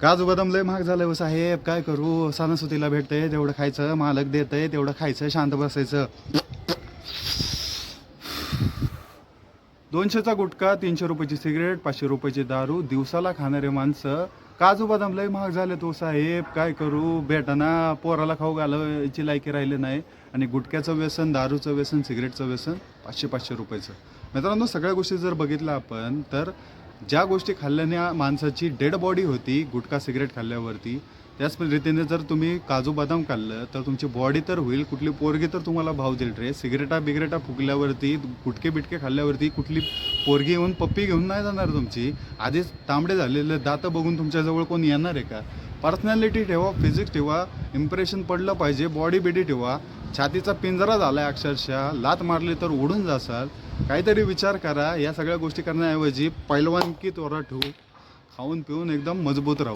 काजू बदाम लय महाग झालं हो साहेब, काय करू? सणासुदीला भेटतंय तेवढं खायचं, मालक देतंय तेवढं खायचं, शांत बसायचं. 200चा गुटखा, 300 रुपयाची सिगरेट, 500 रुपयाची दारू, दिवसाला खाणारे माणसं. काजू बदाम लय महाग झाले तो साहेब, काय करू? भेटाना, पोराला खाऊ घालायची लायकी राहिले नाही. आणि गुटख्याचं व्यसन, दारूचं व्यसन, सिगरेटचं व्यसन 500-500 रुपयाचं. मित्रांनो, सगळ्या गोष्टी जर बघितल्या आपण तर ज्या गोष्टी खाल्ल्याने माणसाची डेड बॉडी होती गुटखा सिगरेट खाल्ल्यावरती, त्याच रीतीने जर तुम्ही काजू बदाम खाल्लं तर तुमची बॉडी तर होईल, कुठली पोरगी तर तुम्हाला भाव देईल रे. सिगरेटा बिगरेटा फुकल्यावरती, गुटके बिटके खाल्ल्यावरती कुठली पोरगी येऊन पप्पी घेऊन नाही जाणार तुमची. आधीच तांबडे झालेले दातं बघून तुमच्याजवळ कोण येणार आहे का? पर्सनॅलिटी ठेवा, फिजिक्स ठेवा, इम्प्रेशन पडलं पाहिजे, बॉडी बिडी ठेवा. छातीचा पिंजरा झाला आहे अक्षरशः, लात मारली तर उडून जासाल. काहीतरी विचार करा. या सगळ्या गोष्टी करण्याऐवजी पैलवानकी तोरा ठेवू, खाऊन पिऊन एकदम मजबूत राहू.